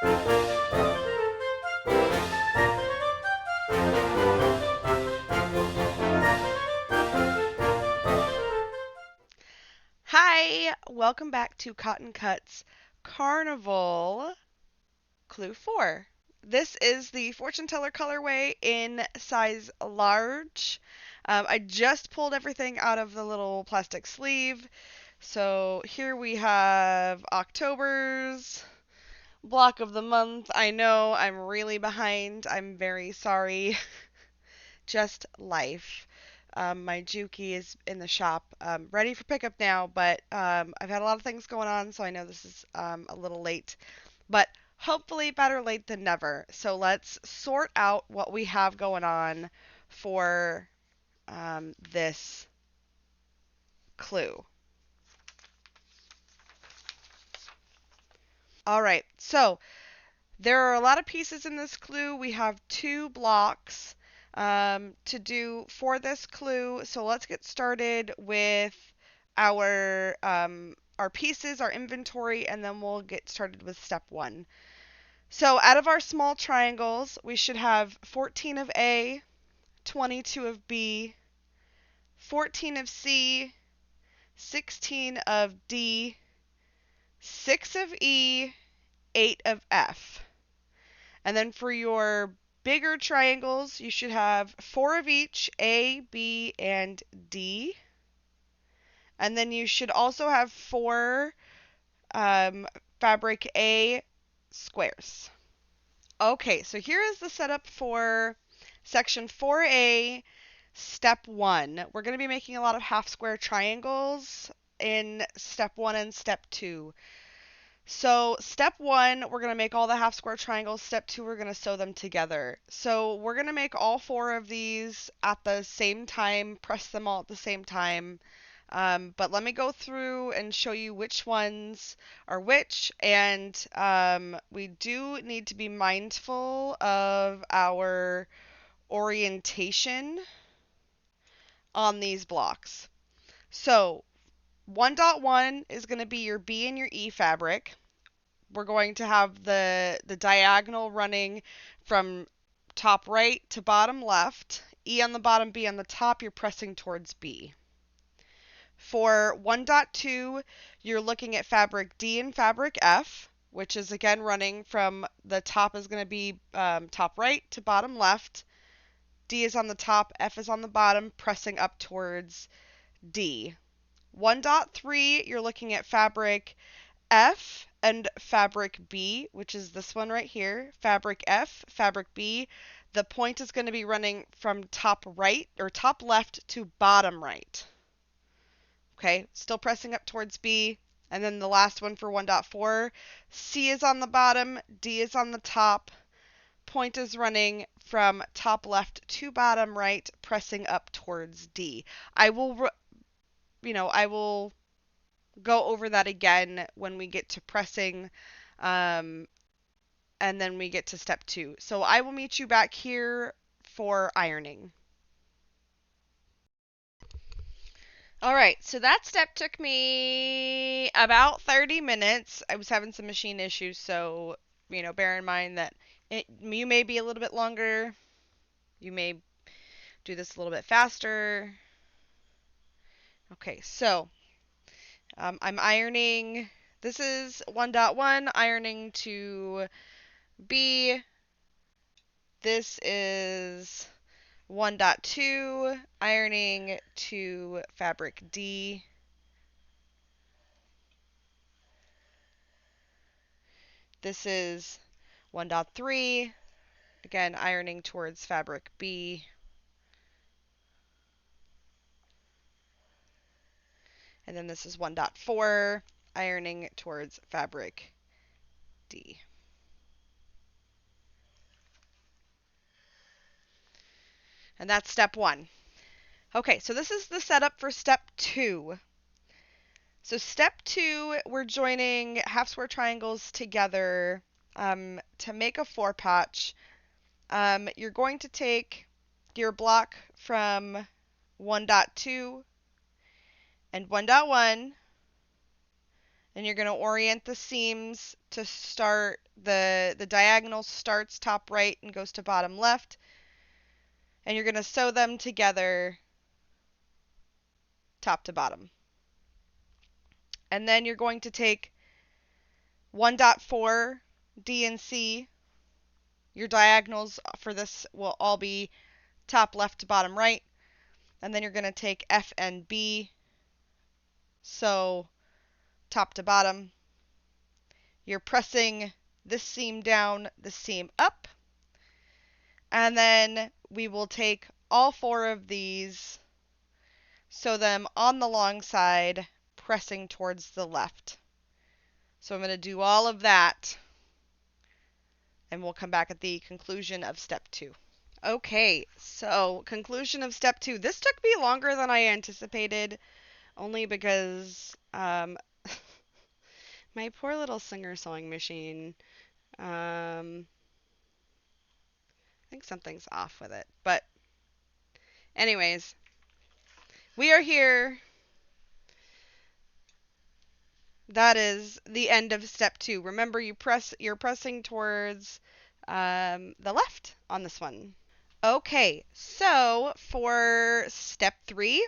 Hi, welcome back to Cotton Cuts Carnival Clue 4. This is the fortune teller colorway in size large. I just pulled everything out of the little plastic sleeve. So here we have October's block of the month. I know I'm really behind. I'm very sorry. Just life. My Juki is in the shop, ready for pickup now, but I've had a lot of things going on, so I know this is a little late. But hopefully better late than never. So let's sort out what we have going on for this clue. All right, so there are a lot of pieces in this clue. We have 2 blocks to do for this clue. So let's get started with our pieces, our inventory, and then we'll get started with step 1. So out of our small triangles, we should have 14 of A, 22 of B, 14 of C, 16 of D, 6 of E, 8 of F. And then for your bigger triangles, you should have 4 of each, A, B, and D. And then you should also have 4 fabric A squares. Okay, so here is the setup for section 4A, step 1. We're going to be making a lot of half square triangles in step 1 and step 2. So step 1, we're going to make all the half square triangles. Step 2, we're going to sew them together. So we're going to make all 4 of these at the same time, press them all at the same time. But let me go through and show you which ones are which. And we do need to be mindful of our orientation on these blocks. So 1.1 is going to be your B and your E fabric. We're going to have the diagonal running from top right to bottom left. E on the bottom, B on the top, you're pressing towards B. For 1.2, you're looking at fabric D and fabric F, which is again running from the top is going to be top right to bottom left. D is on the top, F is on the bottom, pressing up towards D. 1.3, you're looking at fabric F and fabric B, which is this one right here. Fabric F, fabric B. The point is going to be running from top right or top left to bottom right. Okay, still pressing up towards B. And then the last one for 1.4, C is on the bottom, D is on the top. Point is running from top left to bottom right, pressing up towards D. I will go over that again when we get to pressing, and then we get to step 2. So I will meet you back here for ironing. All right, so that step took me about 30 minutes. I was having some machine issues, so, bear in mind that you may be a little bit longer. You may do this a little bit faster. Okay, so I'm ironing. This is 1.1, ironing to B. This is 1.2, ironing to fabric D. This is 1.3, again ironing towards fabric B. And then this is 1.4, ironing towards fabric D. And that's step 1. Okay, so this is the setup for step 2. So step 2, we're joining half square triangles together to make a 4 patch. You're going to take your block from 1.2 and 1.1, And you're going to orient the seams to start, the diagonal starts top right and goes to bottom left. And you're going to sew them together top to bottom. And then you're going to take 1.4 D and C. Your diagonals for this will all be top left to bottom right. And then you're going to take F and B, so top to bottom. You're pressing this seam down, this seam up. And then we will take all 4 of these, sew them on the long side, pressing towards the left. So I'm going to do all of that, and we'll come back at the conclusion of step 2. Okay, so conclusion of step 2. This took me longer than I anticipated, only because my poor little Singer sewing machine, I think something's off with it. But anyways, we are here. That is the end of step 2. Remember, you're pressing towards the left on this one. Okay, so for step 3,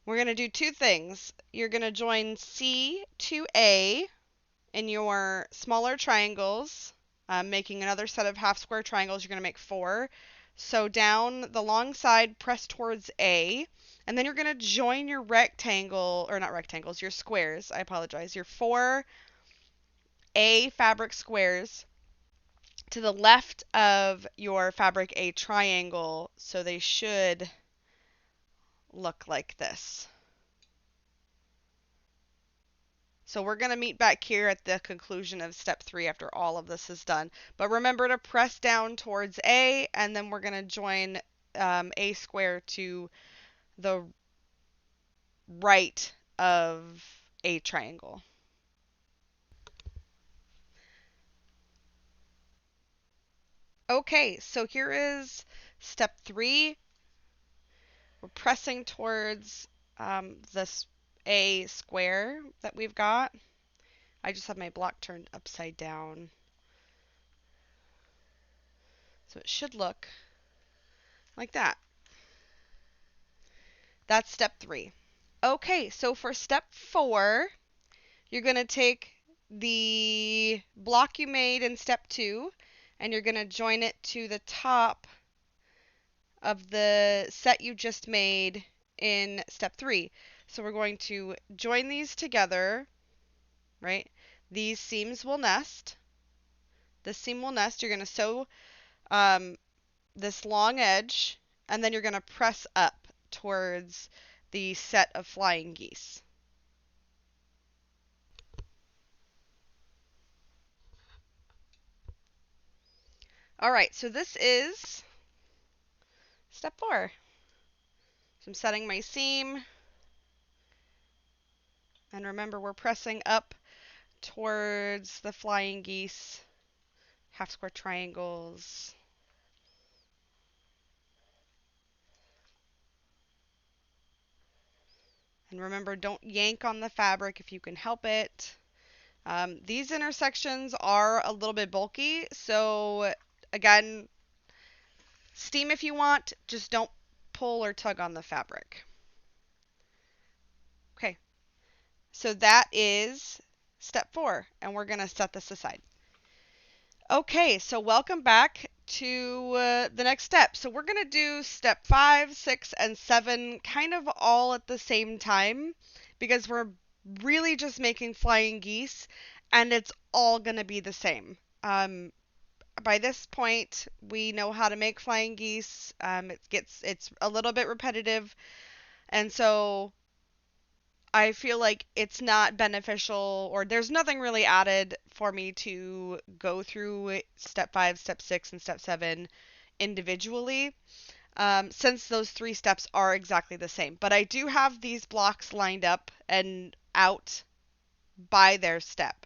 we're going to do 2 things. You're going to join C to A in your smaller triangles, making another set of half square triangles. You're going to make 4. So down the long side, press towards A, and then you're going to join your rectangle, or not rectangles, your squares, I apologize, your 4 A fabric squares to the left of your fabric A triangle, so they should look like this. So we're going to meet back here at the conclusion of step 3 after all of this is done. But remember to press down towards A, and then we're going to join A square to the right of A triangle. Okay, so here is step 3. We're pressing towards this A square that we've got. I just have my block turned upside down, so it should look like that. That's step 3. Okay, so for step 4, you're going to take the block you made in step 2 and you're going to join it to the top of the set you just made in step 3. So we're going to join these together, right? These seams will nest. This seam will nest. You're going to sew this long edge, and then you're going to press up towards the set of flying geese. All right, so this is step 4. So I'm setting my seam, and remember we're pressing up towards the flying geese, half square triangles. And remember, don't yank on the fabric if you can help it. These intersections are a little bit bulky, so again, steam if you want, just don't pull or tug on the fabric. Okay, so that is step 4, and we're going to set this aside. Okay, so welcome back to the next step. So we're going to do step 5, 6, and 7 kind of all at the same time because we're really just making flying geese and it's all going to be the same. By this point, we know how to make flying geese. It's a little bit repetitive, and so I feel like it's not beneficial, or there's nothing really added for me to go through step 5, step 6, and step 7 individually, since those 3 steps are exactly the same. But I do have these blocks lined up and out by their step.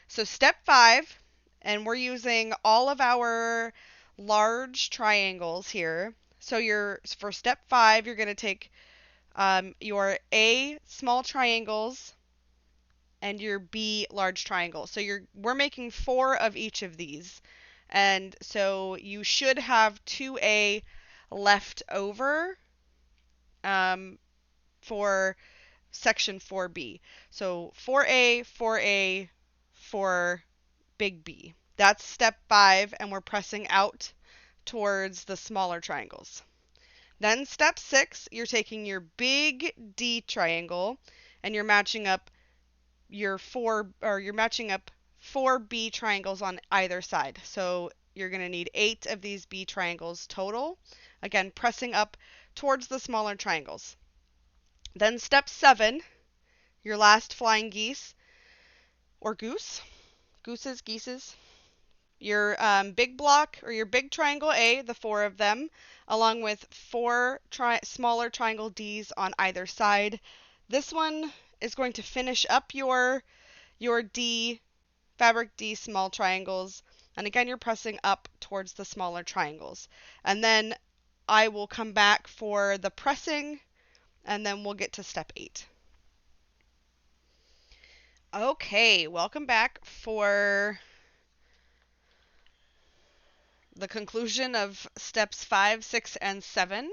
So step 5, and we're using all of our large triangles here. So for step 5, you're going to take your A small triangles, and your B large triangle. So we're making 4 of each of these. And so you should have 2A left over for section 4B. So 4A, 4A, 4 big B. That's step 5, and we're pressing out towards the smaller triangles. Then step 6, you're taking your big D triangle and you're matching up you're matching up 4 B triangles on either side. So you're going to need 8 of these B triangles total. Again, pressing up towards the smaller triangles. Then step 7, your last flying geese or geeses, your big block or your big triangle A, the 4 of them, along with 4 smaller triangle Ds on either side. This one is going to finish up your D, fabric D small triangles. And again, you're pressing up towards the smaller triangles. And then I will come back for the pressing, and then we'll get to step 8. Okay, welcome back for the conclusion of steps 5, 6, and 7.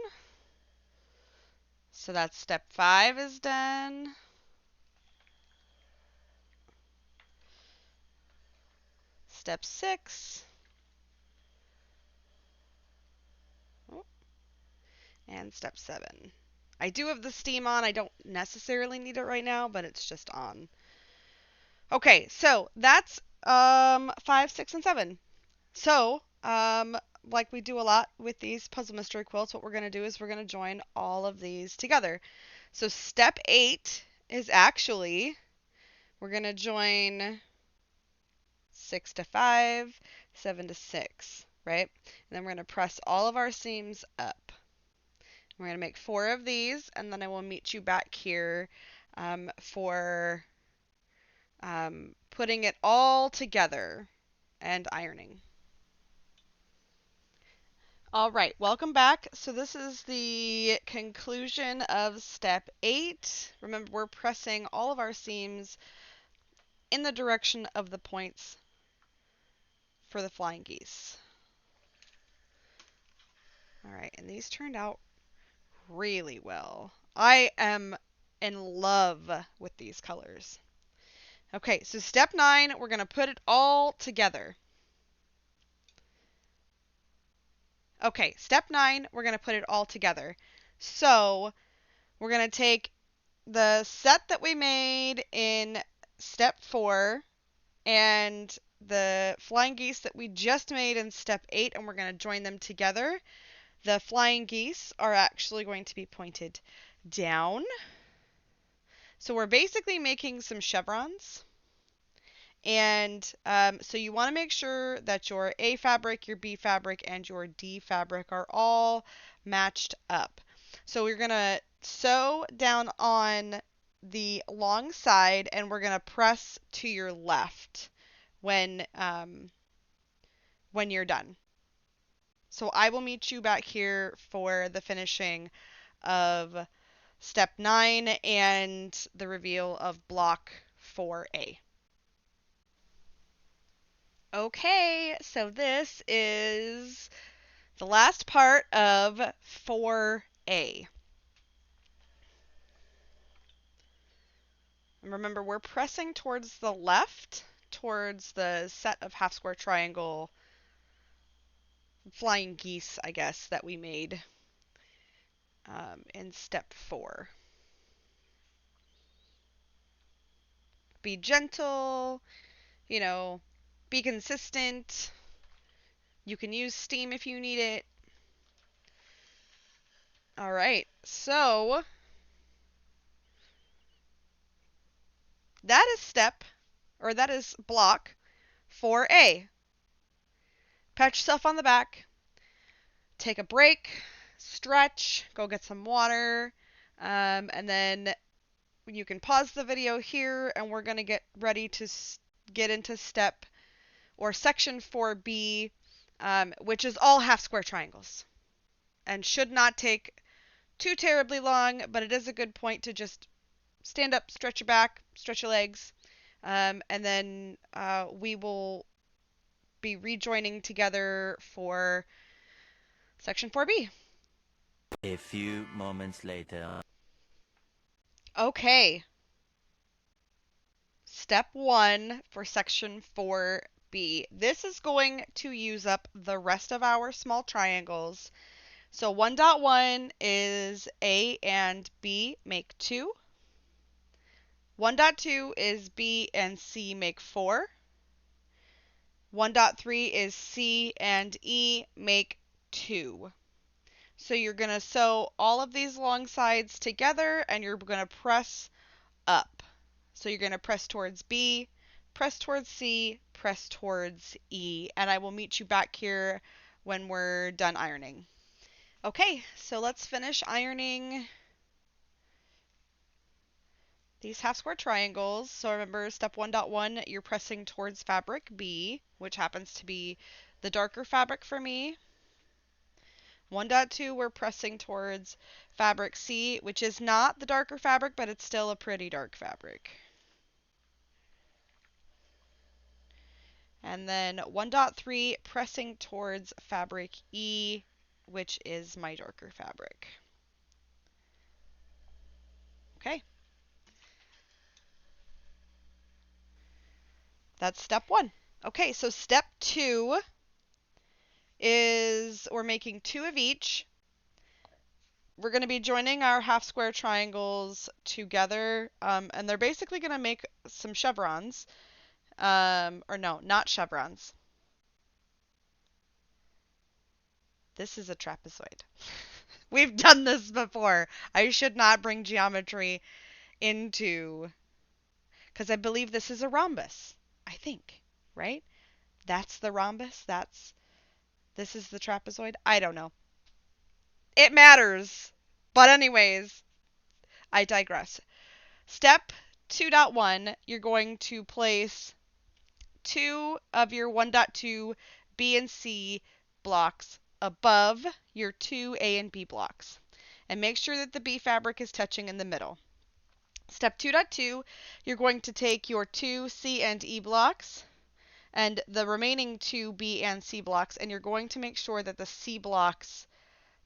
So that's step 5 is done. Step 6. And step 7. I do have the steam on. I don't necessarily need it right now, but it's just on. Okay, so that's 5, 6, and 7. So, like we do a lot with these puzzle mystery quilts, what we're going to do is we're going to join all of these together. So step 8 is actually, we're going to join 6 to 5, 7 to 6, right? And then we're going to press all of our seams up. We're going to make 4 of these, and then I will meet you back here for putting it all together and ironing. All right, welcome back. So this is the conclusion of step 8. Remember, we're pressing all of our seams in the direction of the points for the flying geese. All right, and these turned out really well. I am in love with these colors. Okay, so step 9, we're going to put it all together. Okay, step 9, we're going to put it all together. So we're going to take the set that we made in step 4 and the flying geese that we just made in step 8, and we're going to join them together. The flying geese are actually going to be pointed down. So we're basically making some chevrons. And so you want to make sure that your A fabric, your B fabric, and your D fabric are all matched up. So we're going to sew down on the long side, and we're going to press to your left when you're done. So I will meet you back here for the finishing of step 9 and the reveal of block 4A. Okay, so this is the last part of 4A. And remember, we're pressing towards the left, towards the set of half square triangle flying geese, I guess, that we made in step 4. Be gentle, be consistent. You can use steam if you need it. All right, so that is block 4A. Pat yourself on the back, take a break, stretch, go get some water, and then you can pause the video here, and we're going to get ready to get into section 4B, which is all half square triangles, and should not take too terribly long, but it is a good point to just stand up, stretch your back, stretch your legs, And then we will be rejoining together for section 4B. A few moments later. Okay, step 1 for section 4B. This is going to use up the rest of our small triangles. So 1.1 is A and B make 2. 1.2 is B and C make 4. 1.3 is C and E make 2. So you're going to sew all of these long sides together and you're going to press up. So you're going to press towards B, press towards C, press towards E, and I will meet you back here when we're done ironing. Okay, so let's finish ironing these half square triangles. So remember, step 1.1, you're pressing towards fabric B, which happens to be the darker fabric for me. 1.2, we're pressing towards fabric C, which is not the darker fabric, but it's still a pretty dark fabric. And then 1.3, pressing towards fabric E, which is my darker fabric. Okay. That's step 1. Okay, so step 2 is we're making 2 of each. We're going to be joining our half square triangles together, and they're basically going to make some chevrons. Or no, not chevrons. This is a trapezoid. We've done this before. I should not bring geometry into, because I believe this is a rhombus. I think, right? That's the rhombus. This is the trapezoid. I don't know. It matters. But anyways, I digress. Step 2.1, you're going to place 2 of your 1.2 B and C blocks above your 2 A and B blocks. And make sure that the B fabric is touching in the middle. Step 2.2, you're going to take your 2 C and E blocks and the remaining 2 B and C blocks, and you're going to make sure that the C blocks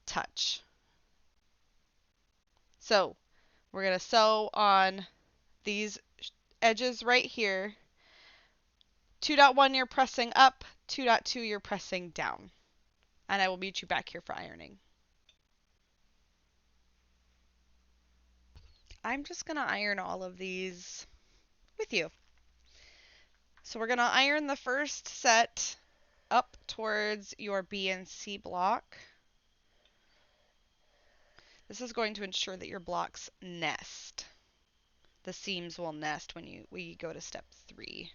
touch. So we're going to sew on these edges right here. 2.1 you're pressing up, 2.2 you're pressing down. And I will meet you back here for ironing. I'm just going to iron all of these with you. So we're going to iron the first set up towards your B and C block. This is going to ensure that your blocks nest. The seams will nest when we go to step 3.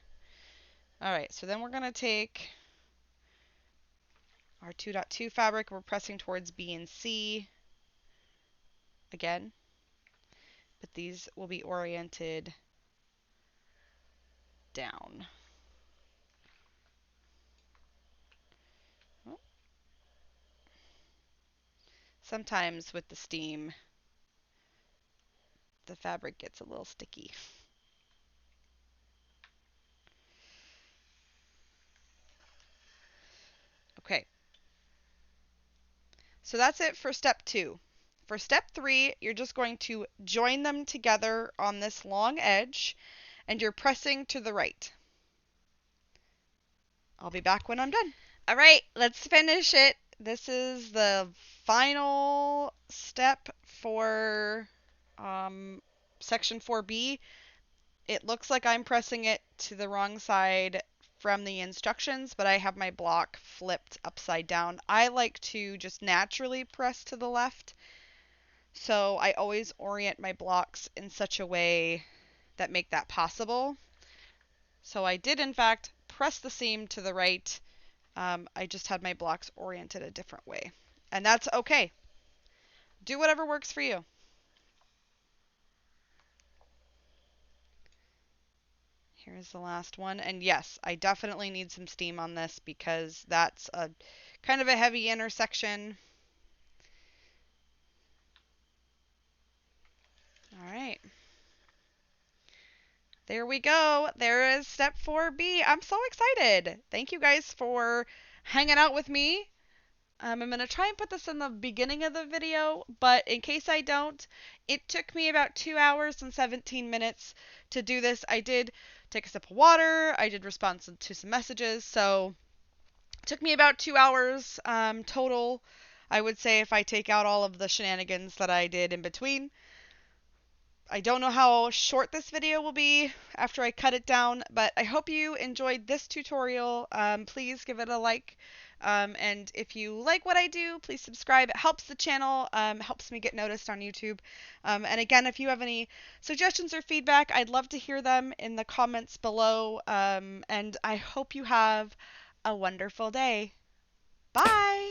Alright, so then we're going to take our 2.2 fabric, we're pressing towards B and C again, but these will be oriented down. Oh. Sometimes with the steam, the fabric gets a little sticky. Okay, so that's it for step 2. For step 3, you're just going to join them together on this long edge, and you're pressing to the right. I'll be back when I'm done. All right, let's finish it. This is the final step for section 4B. It looks like I'm pressing it to the wrong side from the instructions, but I have my block flipped upside down. I like to just naturally press to the left, so I always orient my blocks in such a way that make that possible. So I did, in fact, press the seam to the right. I just had my blocks oriented a different way. And that's okay. Do whatever works for you. Here's the last one. And yes, I definitely need some steam on this because that's a kind of a heavy intersection. All right. There we go. There is step 4B. I'm so excited. Thank you guys for hanging out with me. I'm going to try and put this in the beginning of the video, but in case I don't, it took me about 2 hours and 17 minutes to do this. I did take a sip of water, I did respond to some messages, so it took me about 2 hours total. I would say if I take out all of the shenanigans that I did in between. I don't know how short this video will be after I cut it down, but I hope you enjoyed this tutorial. Please give it a like. And if you like what I do, please subscribe. It helps the channel, helps me get noticed on YouTube. And again, if you have any suggestions or feedback, I'd love to hear them in the comments below. And I hope you have a wonderful day. Bye!